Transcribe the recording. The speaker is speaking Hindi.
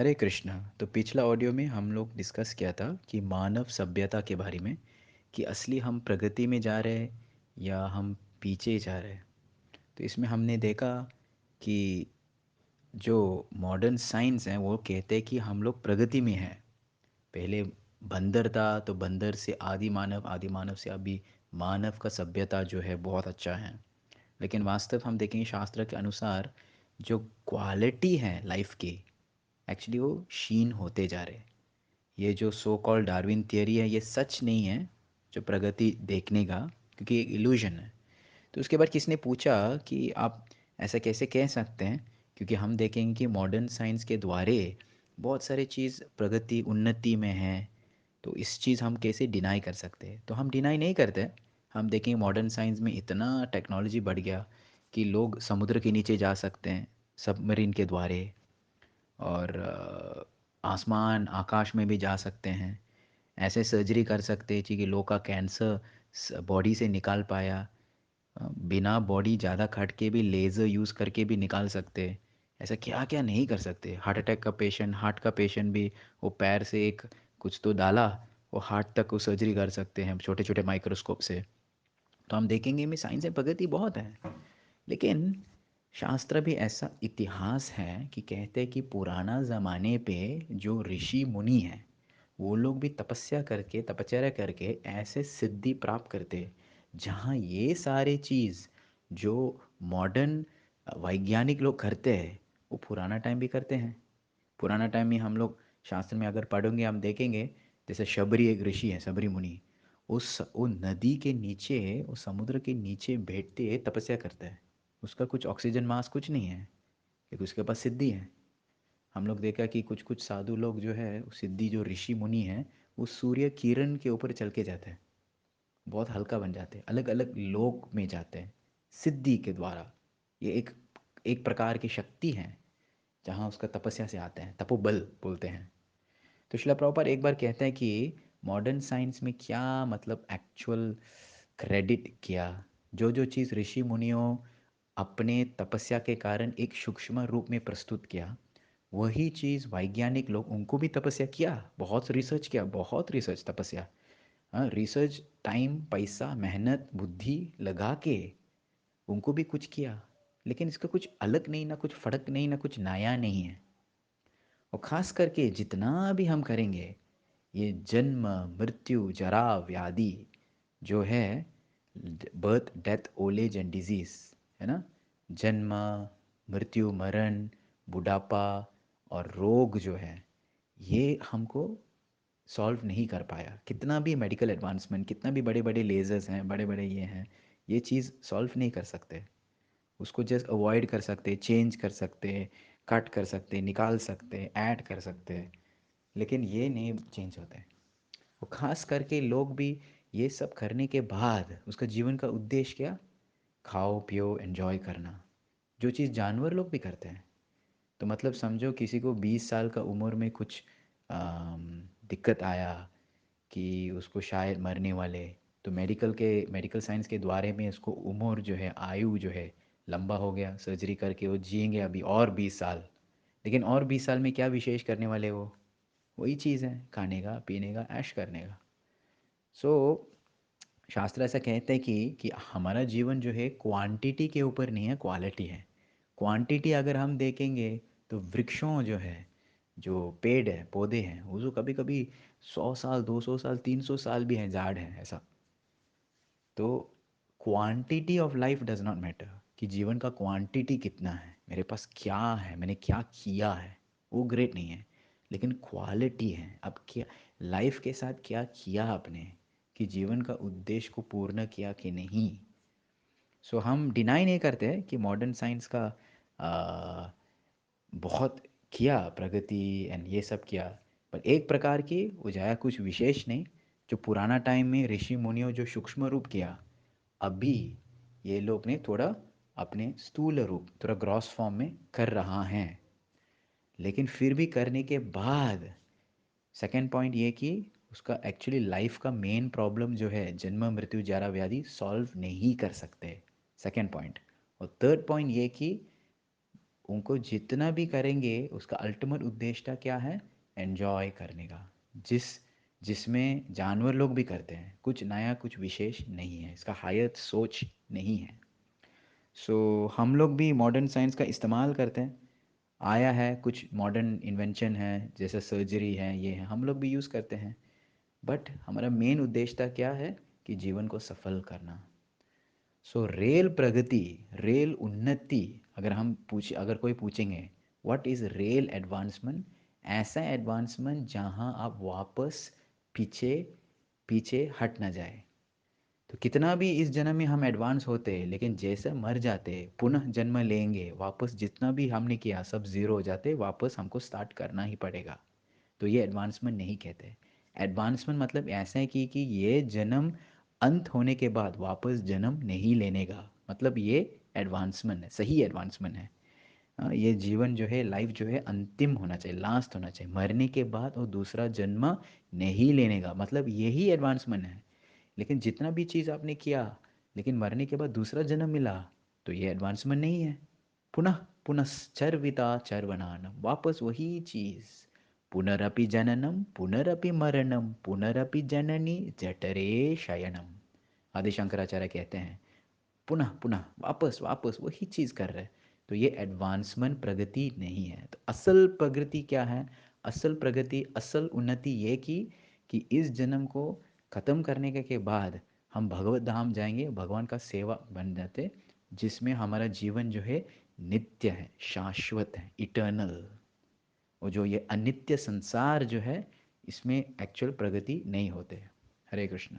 हरे कृष्णा। तो पिछला ऑडियो में हम लोग डिस्कस किया था कि मानव सभ्यता के बारे में, कि असली हम प्रगति में जा रहे हैं या हम पीछे जा रहे हैं। तो इसमें हमने देखा कि जो मॉडर्न साइंस है वो कहते हैं कि हम लोग प्रगति में हैं। पहले बंदर था तो बंदर से आदि मानव से अभी मानव का सभ्यता जो है बहुत अच्छा है। लेकिन वास्तव हम देखेंगे शास्त्र के अनुसार जो क्वालिटी है लाइफ की, एक्चुअली वो क्षीण होते जा रहे हैं। ये जो सो कॉल्ड डार्विन थियरी है ये सच नहीं है जो प्रगति देखने का, क्योंकि एक इल्यूजन है। तो उसके बाद किसने पूछा कि आप ऐसा कैसे कह सकते हैं, क्योंकि हम देखेंगे कि मॉडर्न साइंस के द्वारे बहुत सारी चीज़ प्रगति उन्नति में है। तो इस चीज़ हम कैसे डिनाई कर सकते हैं? तो हम डिनाई नहीं करते। हम देखेंगे मॉडर्न साइंस में इतना टेक्नोलॉजी बढ़ गया कि लोग समुद्र के नीचे जा सकते हैं सबमरीन के द्वारे, और आसमान आकाश में भी जा सकते हैं। ऐसे सर्जरी कर सकते हैं कि लोग का कैंसर बॉडी से निकाल पाया। बिना बॉडी ज़्यादा खट के भी लेज़र यूज़ करके भी निकाल सकते हैं। ऐसा क्या क्या नहीं कर सकते। हार्ट अटैक का पेशेंट, हार्ट का पेशेंट भी वो पैर से एक कुछ तो डाला, वो हार्ट तक वो सर्जरी कर सकते हैं छोटे छोटे माइक्रोस्कोप से। तो हम देखेंगे में साइंस में प्रगति बहुत है। लेकिन शास्त्र भी ऐसा इतिहास है कि कहते हैं कि पुराना ज़माने पे जो ऋषि मुनि हैं वो लोग भी तपस्या करके तपश्चर्या करके ऐसे सिद्धि प्राप्त करते, जहाँ ये सारे चीज़ जो मॉडर्न वैज्ञानिक लोग करते हैं वो पुराना टाइम भी करते हैं। पुराना टाइम में हम लोग शास्त्र में अगर पढ़ेंगे हम देखेंगे, जैसे शबरी एक ऋषि है, शबरी मुनि। उस वो नदी के नीचे, वो समुद्र के नीचे बैठते तपस्या करता है। उसका कुछ ऑक्सीजन मास्क कुछ नहीं है, लेकिन उसके पास सिद्धि है। हम लोग देखा कि कुछ कुछ साधु लोग जो है, वो सिद्धि जो ऋषि मुनि हैं, वो सूर्य किरण के ऊपर चल के जाते हैं, बहुत हल्का बन जाते हैं, अलग अलग लोक में जाते हैं सिद्धि के द्वारा। ये एक एक प्रकार की शक्ति है जहाँ उसका तपस्या से आते हैं, तपोबल बोलते हैं। तो शिला प्रभुपाद एक बार कहते हैं कि मॉडर्न साइंस में क्या मतलब एक्चुअल क्रेडिट किया, जो जो चीज़ ऋषि मुनियों अपने तपस्या के कारण एक सूक्ष्म रूप में प्रस्तुत किया, वही चीज़ वैज्ञानिक लोग उनको भी तपस्या किया, बहुत रिसर्च किया, बहुत रिसर्च तपस्या। हाँ, रिसर्च टाइम पैसा मेहनत बुद्धि लगा के उनको भी कुछ किया। लेकिन इसका कुछ अलग नहीं, ना कुछ फर्क नहीं, ना कुछ नया नहीं है। और ख़ास करके जितना भी हम करेंगे, ये जन्म मृत्यु जरा व्याधि जो है, birth death old age and disease, है ना, जन्म मृत्यु मरण बुढ़ापा और रोग जो है, ये हमको सॉल्व नहीं कर पाया। कितना भी मेडिकल एडवांसमेंट, कितना भी बड़े बड़े लेज़र्स हैं, बड़े बड़े ये हैं, ये चीज़ सॉल्व नहीं कर सकते। उसको जस्ट अवॉइड कर सकते, चेंज कर सकते, कट कर सकते, निकाल सकते, ऐड कर सकते, लेकिन ये नहीं चेंज होते। और ख़ास करके लोग भी ये सब करने के बाद उसका जीवन का उद्देश्य क्या? खाओ पियो एंजॉय करना, जो चीज़ जानवर लोग भी करते हैं। तो मतलब समझो किसी को 20 साल का उम्र में कुछ दिक्कत आया कि उसको शायद मरने वाले, तो मेडिकल साइंस के द्वारे में उसको उम्र जो है, आयु जो है लंबा हो गया, सर्जरी करके वो जिएंगे अभी और 20 साल। लेकिन और 20 साल में क्या विशेष करने वाले वो? वही चीज़ है, खाने का पीने का ऐश करने का। सो शास्त्र ऐसा कहते हैं कि हमारा जीवन जो है क्वांटिटी के ऊपर नहीं है, क्वालिटी है। क्वांटिटी अगर हम देखेंगे तो वृक्षों जो है, जो पेड़ है पौधे हैं, वो जो कभी कभी 100 साल 200 साल 300 साल भी हैं, झाड़ हैं ऐसा। तो quantity of life does not matter, कि जीवन का क्वांटिटी कितना है, मेरे पास क्या है, मैंने क्या किया है, वो ग्रेट नहीं है। लेकिन क्वालिटी है, अब क्या लाइफ के साथ क्या किया आपने, कि जीवन का उद्देश्य को पूर्ण किया कि नहीं। सो हम डिनाई नहीं करते कि मॉडर्न साइंस का आ, बहुत किया प्रगति एंड ये सब किया, पर एक प्रकार की वो जाया कुछ विशेष नहीं। जो पुराना टाइम में ऋषि मुनियों जो सूक्ष्म रूप किया, अभी ये लोग ने थोड़ा अपने स्थूल रूप, थोड़ा ग्रॉस फॉर्म में कर रहा हैं। लेकिन फिर भी करने के बाद सेकेंड पॉइंट ये कि उसका एक्चुअली लाइफ का मेन प्रॉब्लम जो है जन्म मृत्यु जरा व्याधि सॉल्व नहीं कर सकते, सेकेंड पॉइंट। और थर्ड पॉइंट ये कि उनको जितना भी करेंगे उसका अल्टीमेट उद्देश्य क्या है? एन्जॉय करने का। जिस जिसमें जानवर लोग भी करते हैं, कुछ नया कुछ विशेष नहीं है, इसका हायर सोच नहीं है। सो हम लोग भी मॉडर्न साइंस का इस्तेमाल करते हैं, आया है कुछ मॉडर्न इन्वेंशन है जैसे सर्जरी है, ये है, हम लोग भी यूज़ करते हैं। बट हमारा मेन उद्देश्य क्या है? कि जीवन को सफल करना। सो रेल प्रगति, रेल उन्नति, अगर कोई पूछेंगे व्हाट इज़ रेल एडवांसमेंट, ऐसा एडवांसमेंट जहाँ आप वापस पीछे पीछे हट ना जाए। तो कितना भी इस जन्म में हम एडवांस होते हैं, लेकिन जैसे मर जाते पुनः जन्म लेंगे, वापस जितना भी हमने किया सब ज़ीरो हो जाते, वापस हमको स्टार्ट करना ही पड़ेगा। तो ये एडवांसमेंट नहीं कहते। एडवांसमेंट मतलब ऐसा है कि ये जन्म अंत होने के बाद वापस जन्म नहीं लेने का, मतलब ये एडवांसमेंट है, सही एडवांसमेंट है। ये जीवन जो है, लाइफ जो है अंतिम होना चाहिए, लास्ट होना चाहिए, मरने के बाद और दूसरा जन्म नहीं लेने का, मतलब यही एडवांसमेंट है। लेकिन जितना भी चीज़ आपने किया, लेकिन मरने के बाद दूसरा जन्म मिला, तो ये एडवांसमेंट नहीं है। पुनः पुनश्चर्विता चर्वनानम, वापस वही चीज़। पुनरपि जननम पुनरपि मरणम पुनरपि जननी जठरे शयनम। आदि शंकराचार्य कहते हैं पुनः पुनः वापस वापस वही चीज़ कर रहे हैं। तो ये एडवांसमेंट प्रगति नहीं है। तो असल प्रगति क्या है? असल प्रगति, असल उन्नति ये कि इस जन्म को ख़त्म करने के बाद हम भगवत धाम जाएंगे, भगवान का सेवा बन जाते, जिसमें हमारा जीवन जो है नित्य है, शाश्वत है, इटर्नल। और जो ये अनित्य संसार जो है, इसमें एक्चुअल प्रगति नहीं होते। हरे कृष्ण।